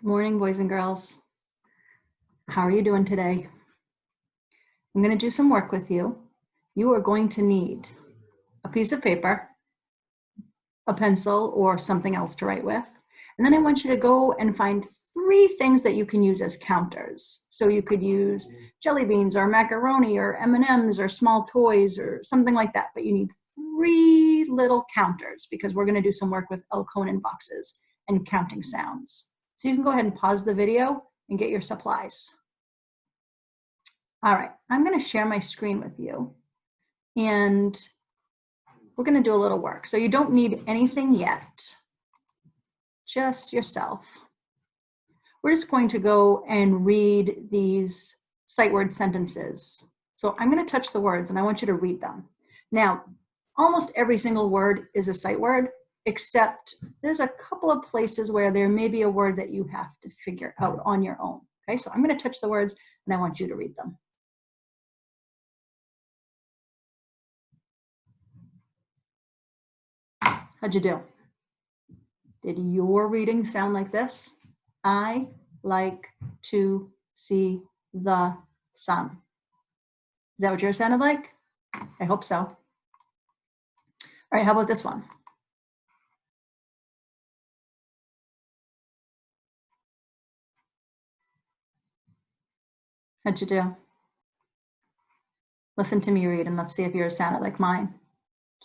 Good morning, boys and girls. How are you doing today? I'm going to do some work with you. You are going to need a piece of paper, a pencil, or something else to write with. And then I want you to go and find 3 things that you can use as counters. So you could use jelly beans or macaroni or M&Ms or small toys or something like that. But you need 3 little counters because we're going to do some work with Elkonin boxes and counting sounds. So you can go ahead and pause the video and get your supplies. All right, I'm going to share my screen with you and we're going to do a little work. So you don't need anything yet, just yourself. We're just going to go and read these sight word sentences. So I'm going to touch the words and I want you to read them. Now, almost every single word is a sight word, except there's a couple of places where there may be a word that you have to figure out on your own. Okay, so I'm going to touch the words and I want you to read them. How'd you do? Did your reading sound like this? I like to see the sun. Is that what yours sounded like? I hope so. All right, how about this one? How'd you do? Listen to me read and let's see if yours sounded like mine.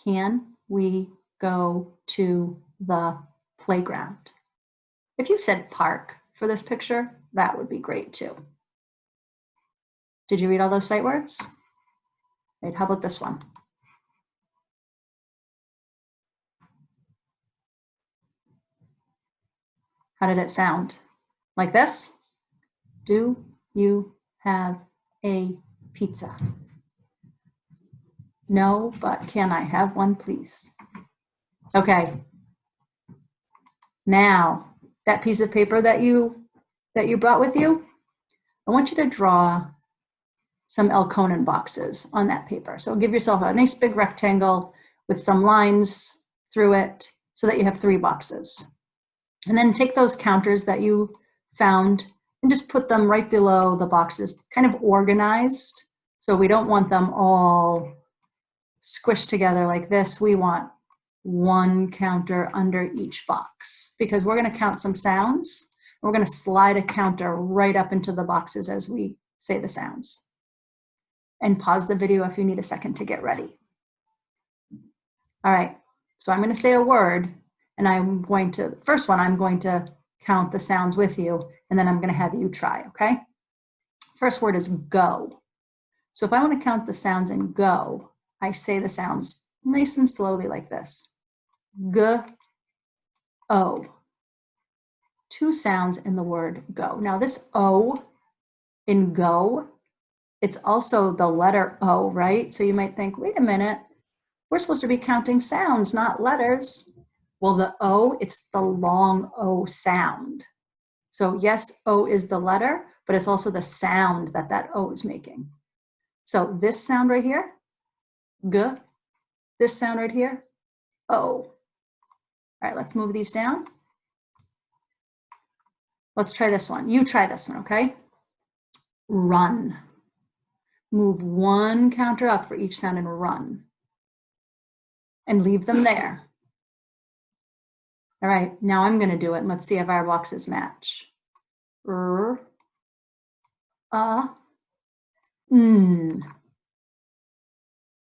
Can we go to the playground? If you said park for this picture, that would be great too. Did you read all those sight words? Right, how about this one? How did it sound? Like this? Do you have a pizza? No, but can I have one, please? Okay. Now, that piece of paper that you brought with you, I want you to draw some Elkonin boxes on that paper. So give yourself a nice big rectangle with some lines through it so that you have 3 boxes. And then take those counters that you found and just put them right below the boxes, kind of organized. So we don't want them all squished together like this. We want 1 counter under each box because we're going to count some sounds. We're going to slide a counter right up into the boxes as we say the sounds. And pause the video if you need a second to get ready. All right, so I'm going to say a word and I'm going to, first one, I'm going to count the sounds with you and then I'm going to have you try, okay? First word is go. So if I want to count the sounds in go, I say the sounds nice and slowly like this. G, O. 2 sounds in the word go. Now this O in go, it's also the letter O, right? So you might think, wait a minute, we're supposed to be counting sounds, not letters. Well, the O, it's the long O sound. So yes, O is the letter, but it's also the sound that that O is making. So this sound right here, G, this sound right here, O. All right, let's move these down. Let's try this one. You try this one, okay? Run. Move 1 counter up for each sound and run. And leave them there. All right, now I'm gonna do it and let's see if our boxes match. R, n.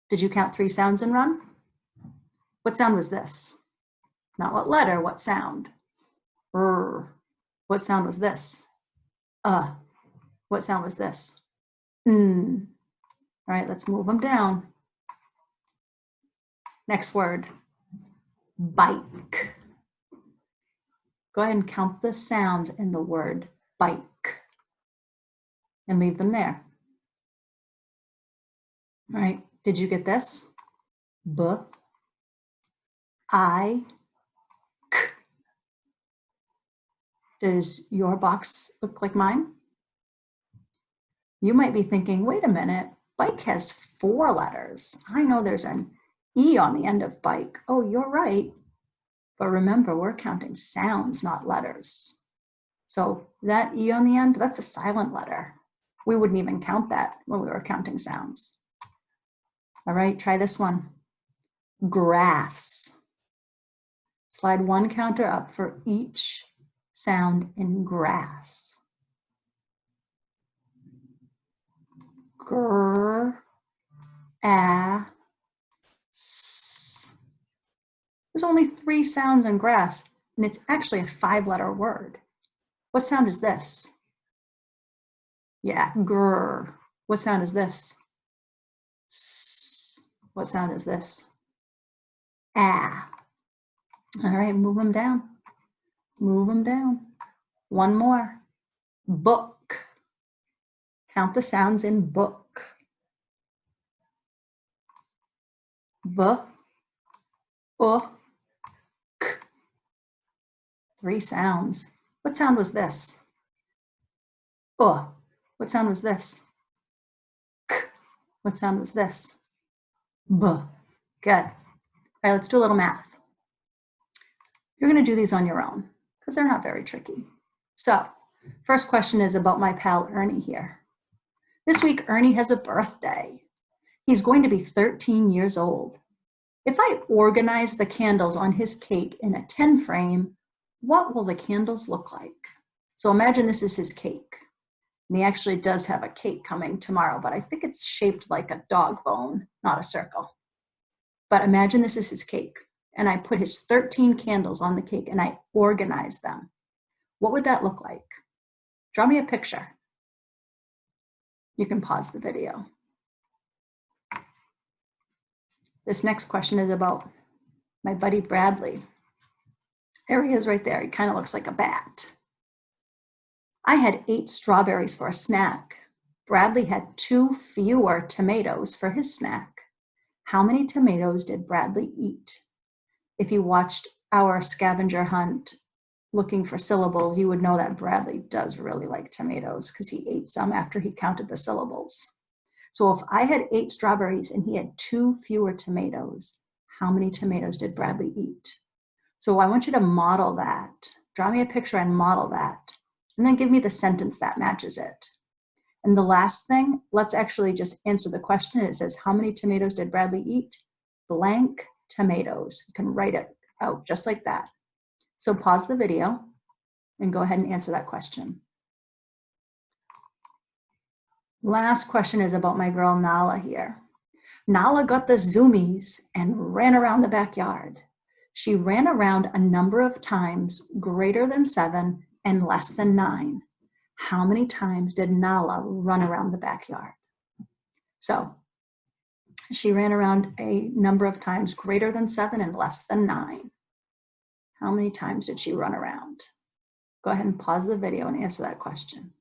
Did you count 3 sounds and run? What sound was this? Not what letter, what sound? R. What sound was this? What sound was this? N. All right, let's move them down. Next word, bike. Go ahead and count the sounds in the word bike and leave them there. All right, did you get this? B, I, K. Does your box look like mine? You might be thinking, wait a minute, bike has 4 letters. I know there's an E on the end of bike. Oh, you're right. But remember, we're counting sounds, not letters. So that E on the end, that's a silent letter. We wouldn't even count that when we were counting sounds. All right, try this one. Grass. Slide one counter up for each sound in grass. Gr, a, s. There's only 3 sounds in grass, and it's actually a 5-letter word. What sound is this? Yeah, grr. What sound is this? S. What sound is this? Ah. All right, move them down. Move them down. One more. Book. Count the sounds in book. B, k. 3 sounds. What sound was this? What sound was this? K. What sound was this? B. Good. All right, let's do a little math. You're going to do these on your own because they're not very tricky. So, first question is about my pal Ernie here. This week, Ernie has a birthday. He's going to be 13 years old. If I organize the candles on his cake in a 10 frame, what will the candles look like? So imagine this is his cake. And he actually does have a cake coming tomorrow, but I think it's shaped like a dog bone, not a circle. But imagine this is his cake, and I put his 13 candles on the cake and I organize them. What would that look like? Draw me a picture. You can pause the video. This next question is about my buddy Bradley. There he is right there. He kind of looks like a bat. I had 8 strawberries for a snack. Bradley had 2 fewer tomatoes for his snack. How many tomatoes did Bradley eat? If you watched our scavenger hunt looking for syllables, you would know that Bradley does really like tomatoes because he ate some after he counted the syllables. So if I had 8 strawberries and he had 2 fewer tomatoes, how many tomatoes did Bradley eat? So I want you to model that. Draw me a picture and model that. And then give me the sentence that matches it. And the last thing, let's actually just answer the question. It says, how many tomatoes did Bradley eat? Blank tomatoes. You can write it out just like that. So pause the video and go ahead and answer that question. Last question is about my girl Nala here. Nala got the zoomies and ran around the backyard. She ran around a number of times greater than 7 and less than 9. How many times did Nala run around the backyard? So she ran around a number of times greater than 7 and less than 9. How many times did she run around? Go ahead and pause the video and answer that question.